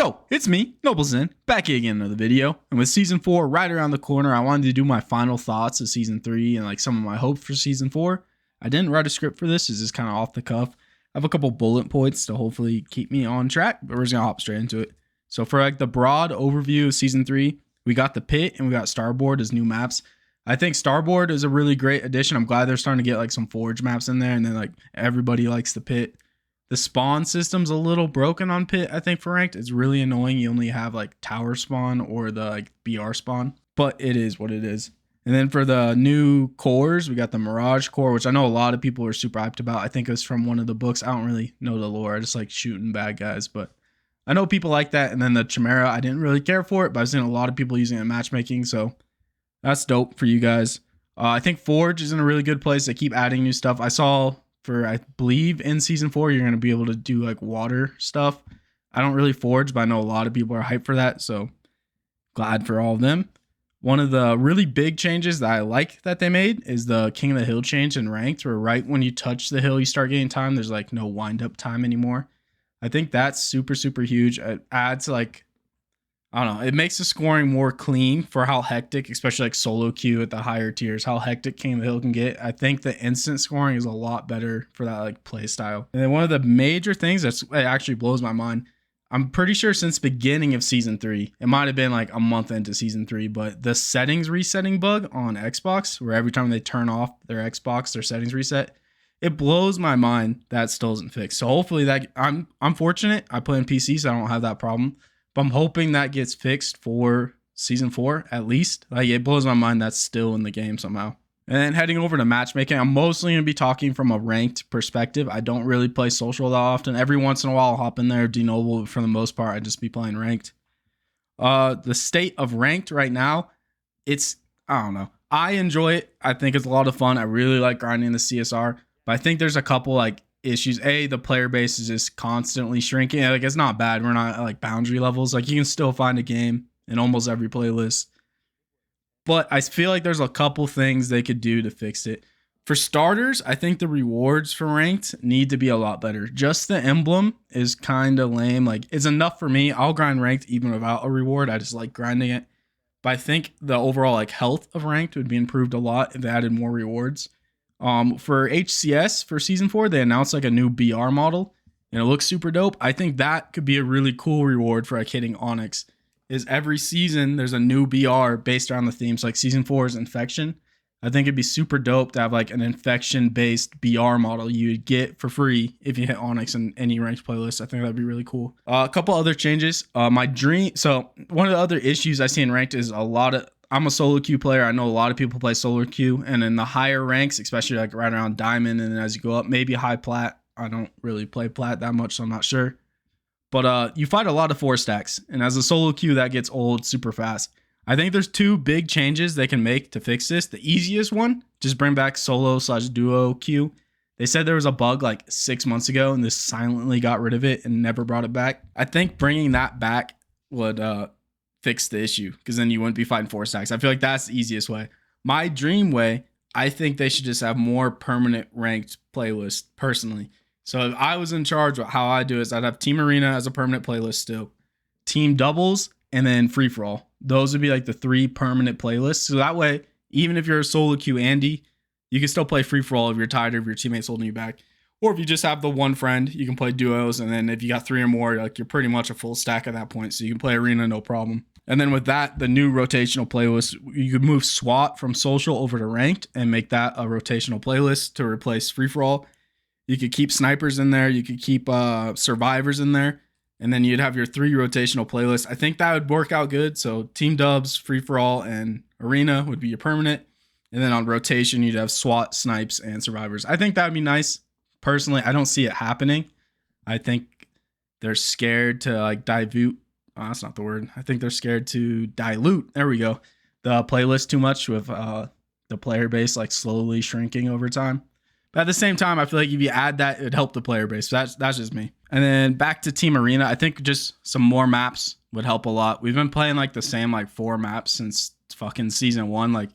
Yo, it's me, Noblezin, back again in another video. And with Season 4 right around the corner, I wanted to do my final thoughts of Season 3 and like some of my hopes for Season 4. I didn't write a script for this, it's just kind of off the cuff. I have a couple bullet points to hopefully keep me on track, but we're just going to hop straight into it. So for like the broad overview of Season 3, we got the pit and we got Starboard as new maps. I think Starboard is a really great addition. I'm glad they're starting to get like some Forge maps in there, and then like everybody likes the pit. The spawn system's a little broken on pit, I think, for ranked. It's really annoying. You only have like tower spawn or the like BR spawn, but it is what it is. And then for the new cores, we got the Mirage core, which I know a lot of people are super hyped about. I think it was from one of the books. I don't really know the lore. I just like shooting bad guys, but I know people like that. And then the Chimera, I didn't really care for it, but I've seen a lot of people using it in matchmaking, so that's dope for you guys. I think Forge is in a really good place. They keep adding new stuff. I saw for, I believe in Season 4, you're going to be able to do like water stuff. I don't really Forge, but I know a lot of people are hyped for that, so glad for all of them. One of the really big changes that I like that they made is the King of the Hill change in ranked, where right when you touch the hill, you start getting time. There's like no wind up time anymore. I think that's super, super huge. It adds like, I don't know, it makes the scoring more clean for how hectic, especially like solo queue at the higher tiers, how hectic King of the Hill can get. I think the instant scoring is a lot better for that like play style. And then one of the major things it actually blows my mind, I'm pretty sure since beginning of Season 3, it might have been like a month into Season 3, but the settings resetting bug on Xbox, where every time they turn off their Xbox, their settings reset, it blows my mind that still isn't fixed. So hopefully that, I'm fortunate, I play on PC, so I don't have that problem. But I'm hoping that gets fixed for Season 4, at least. Like, it blows my mind that's still in the game somehow. And then heading over to matchmaking, I'm mostly going to be talking from a ranked perspective. I don't really play social that often. Every once in a while, I'll hop in there, denoble, but for the most part, I just be playing ranked. The state of ranked right now, it's, I don't know. I enjoy it. I think it's a lot of fun. I really like grinding the CSR. But I think there's a couple, like, issues. The player base is just constantly shrinking. Like, it's not bad. We're not at like boundary levels. Like, you can still find a game in almost every playlist, but I feel like there's a couple things they could do to fix it. For starters, I think the rewards for ranked need to be a lot better. Just the emblem is kind of lame. Like, it's enough for me. I'll grind ranked even without a reward. I just like grinding it. But I think the overall like health of ranked would be improved a lot if they added more rewards. For HCS for Season 4, they announced like a new BR model, and it looks super dope. I think that could be a really cool reward for like hitting Onyx. Is every season there's a new BR based around the themes. Like Season 4 is Infection. I think it'd be super dope to have like an infection-based BR model you'd get for free if you hit Onyx in any ranked playlist. I think that'd be really cool. A couple other changes. My dream. So one of the other issues I see in ranked is I'm a solo queue player. I know a lot of people play solo queue, and in the higher ranks, especially like right around diamond, and then as you go up, maybe high plat. I don't really play plat that much, so I'm not sure. But you fight a lot of 4 stacks, and as a solo queue, that gets old super fast. I think there's 2 big changes they can make to fix this. The easiest one, just bring back solo/duo queue. They said there was a bug like 6 months ago, and this silently got rid of it and never brought it back. I think bringing that back would fix the issue, because then you wouldn't be fighting 4 stacks. I feel like that's the easiest way. My dream way, I think they should just have more permanent ranked playlists personally. So if I was in charge, how I do is I'd have Team Arena as a permanent playlist still, Team Doubles, and then Free For All. Those would be like the 3 permanent playlists. So that way, even if you're a solo queue Andy, you can still play Free For All if you're tired of your teammates holding you back. Or if you just have the one friend, you can play duos. And then if you got 3 or more, like, you're pretty much a full stack at that point. So you can play Arena, no problem. And then with that, the new rotational playlist, you could move SWAT from social over to ranked and make that a rotational playlist to replace Free For All. You could keep snipers in there. You could keep survivors in there. And then you'd have your 3 rotational playlists. I think that would work out good. So Team Dubs, Free For All, and Arena would be your permanent. And then on rotation, you'd have SWAT, snipes, and survivors. I think that would be nice. Personally, I don't see it happening. I think they're scared to like dilute. Oh, that's not the word. I think they're scared to dilute. There we go. The playlist too much with the player base like slowly shrinking over time. But at the same time, I feel like if you add that, it'd help the player base. That's just me. And then back to Team Arena, I think just some more maps would help a lot. We've been playing like the same like 4 maps since fucking Season 1. Like,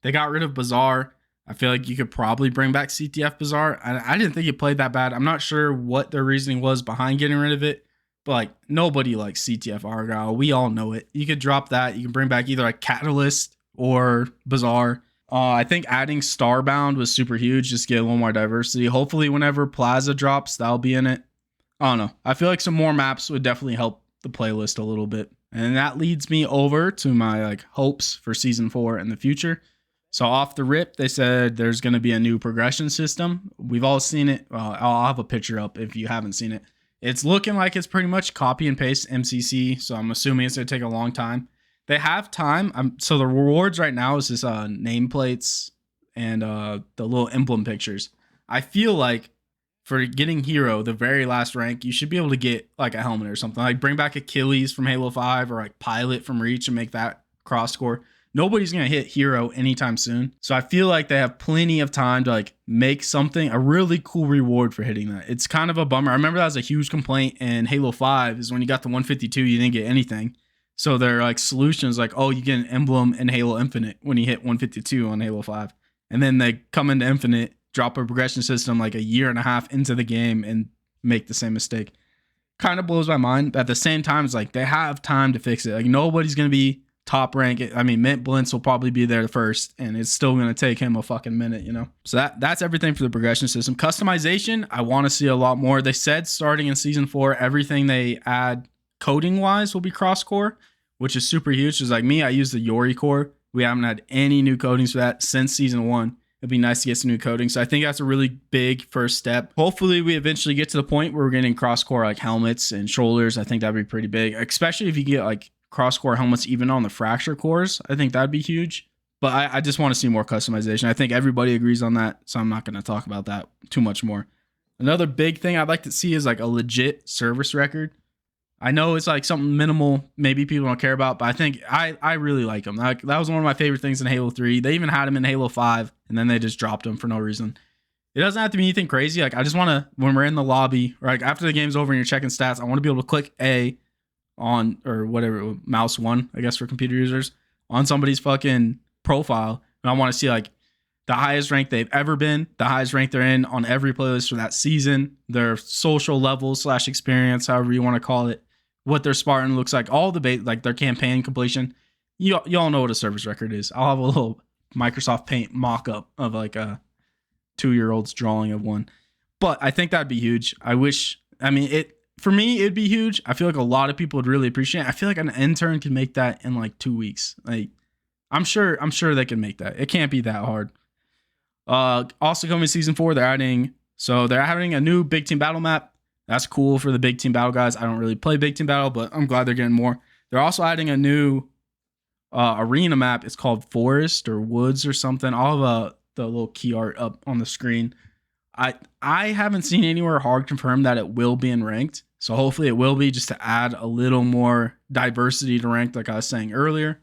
they got rid of Bazaar. I feel like you could probably bring back CTF Bazaar. I didn't think it played that bad. I'm not sure what their reasoning was behind getting rid of it, But like nobody likes CTF Argyle. We all know it. You could drop that. You can bring back either like Catalyst or Bazaar. I think adding Starbound was super huge. Just get a little more diversity. Hopefully, whenever Plaza drops, that'll be in it. I don't know. I feel like some more maps would definitely help the playlist a little bit. And that leads me over to my like hopes for Season 4 in the future. So off the rip, they said there's going to be a new progression system. We've all seen it. I'll have a picture up if you haven't seen it. It's looking like it's pretty much copy and paste MCC. So I'm assuming it's going to take a long time. They have time. So the rewards right now is just nameplates and the little emblem pictures. I feel like for getting Hero, the very last rank, you should be able to get like a helmet or something. Like bring back Achilles from Halo 5 or like Pilot from Reach and make that cross score. Nobody's going to hit Hero anytime soon. So I feel like they have plenty of time to like make something, a really cool reward for hitting that. It's kind of a bummer. I remember that was a huge complaint in Halo 5 is when you got the 152, you didn't get anything. So their like solutions like, oh, you get an emblem in Halo Infinite when you hit 152 on Halo 5. And then they come into Infinite, drop a progression system like a year and a half into the game and make the same mistake. Kind of blows my mind. But at the same time, it's like they have time to fix it. Like nobody's going to be top rank. I mean, Mint Blintz will probably be there first, and it's still going to take him a fucking minute, you know? So that's everything for the progression system. Customization, I want to see a lot more. They said starting in Season 4, everything they add coding-wise will be cross-core, which is super huge. Because like me, I use the Yori core. We haven't had any new codings for that since Season 1. It'd be nice to get some new coding. So I think that's a really big first step. Hopefully we eventually get to the point where we're getting cross-core like helmets and shoulders. I think that'd be pretty big, especially if you get like cross-core helmets even on the fracture cores. I think that'd be huge. But I just want to see more customization. I think everybody agrees on that, so I'm not going to talk about that too much more. Another big thing I'd like to see is like a legit service record. I know it's like something minimal, maybe people don't care about, but I think I really like them. Like, that was one of my favorite things in Halo 3. They even had them in Halo 5, and then they just dropped them for no reason. It doesn't have to be anything crazy. Like I just want to, when we're in the lobby, or like after the game's over and you're checking stats, I want to be able to click A on, or whatever, mouse 1, I guess for computer users, on somebody's fucking profile. And I want to see like the highest rank they've ever been, the highest rank they're in on every playlist for that season, their social level / experience, however you want to call it, what their Spartan looks like, all the like their campaign completion. Y'all know what a service record is. I'll have a little Microsoft Paint mock-up of like a 2-year-old's drawing of one. But I think that'd be huge. For me, it'd be huge. I feel like a lot of people would really appreciate it. I feel like an intern can make that in like 2 weeks. Like, I'm sure they can make that. It can't be that hard. Also coming Season 4, they're adding a new big team battle map. That's cool for the big team battle guys. I don't really play big team battle, but I'm glad they're getting more. They're also adding a new arena map. It's called Forest or Woods or something. I'll have the little key art up on the screen. I haven't seen anywhere hard confirmed that it will be in ranked. So hopefully it will be, just to add a little more diversity to ranked, like I was saying earlier.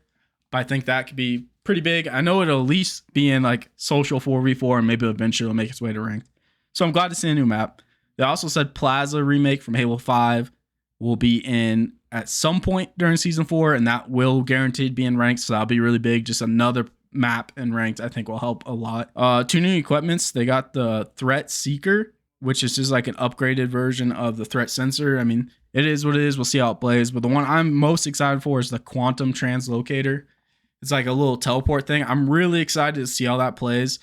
But I think that could be pretty big. I know it'll at least be in like social 4v4, and maybe eventually it'll make its way to ranked. So I'm glad to see a new map. They also said Plaza remake from Halo 5 will be in at some point during Season 4, and that will guaranteed be in ranked. So that'll be really big. Just another map in ranked, I think, will help a lot. 2 new equipments. They got the Threat Seeker, which is just like an upgraded version of the Threat Sensor. I mean, it is what it is. We'll see how it plays. But the one I'm most excited for is the Quantum Translocator. It's like a little teleport thing. I'm really excited to see how that plays.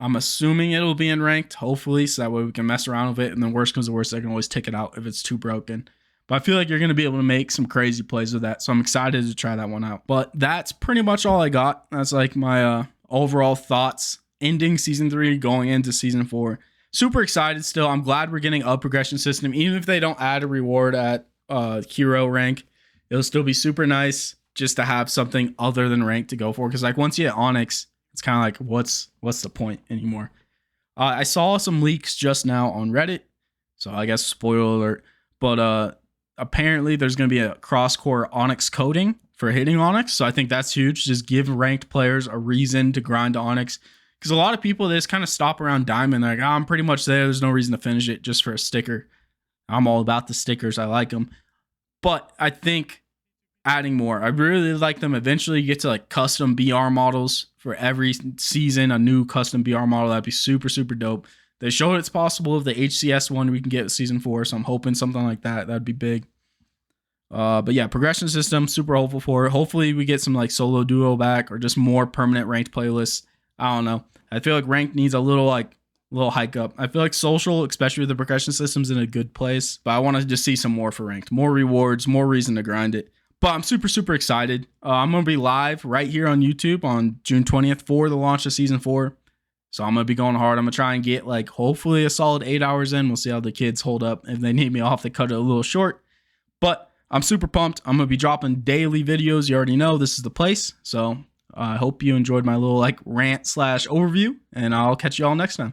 I'm assuming it'll be in ranked, hopefully, so that way we can mess around with it. And then worst comes to worst, I can always take it out if it's too broken. But I feel like you're going to be able to make some crazy plays with that. So I'm excited to try that one out. But that's pretty much all I got. That's like my overall thoughts ending Season 3, going into Season 4. Super excited still. I'm glad we're getting a progression system. Even if they don't add a reward at hero rank, it'll still be super nice just to have something other than rank to go for. Because like once you hit Onyx, it's kind of like, what's the point anymore? I saw some leaks just now on Reddit. So I guess spoiler alert. But apparently there's going to be a cross-core Onyx coding for hitting Onyx. So I think that's huge. Just give ranked players a reason to grind Onyx. Because a lot of people, they just kind of stop around Diamond. They're like, I'm pretty much there. There's no reason to finish it just for a sticker. I'm all about the stickers. I like them. But I think adding more. I really like them eventually get to like custom BR models for every season, a new custom BR model. That'd be super, super dope. They showed it's possible with the HCS one we can get with Season 4, so I'm hoping something like that. That'd be big. But yeah, progression system, super hopeful for it. Hopefully we get some like solo duo back or just more permanent ranked playlists. I don't know. I feel like ranked needs a little hike up. I feel like social, especially with the progression systems, in a good place. But I want to just see some more for ranked, more rewards, more reason to grind it. But I'm super, super excited. I'm going to be live right here on YouTube on June 20th for the launch of Season 4. So I'm going to be going hard. I'm going to try and get like hopefully a solid 8 hours in. We'll see how the kids hold up. If they need me, I'll have to cut it a little short. But I'm super pumped. I'm going to be dropping daily videos. You already know this is the place. So I hope you enjoyed my little like rant / overview. And I'll catch you all next time.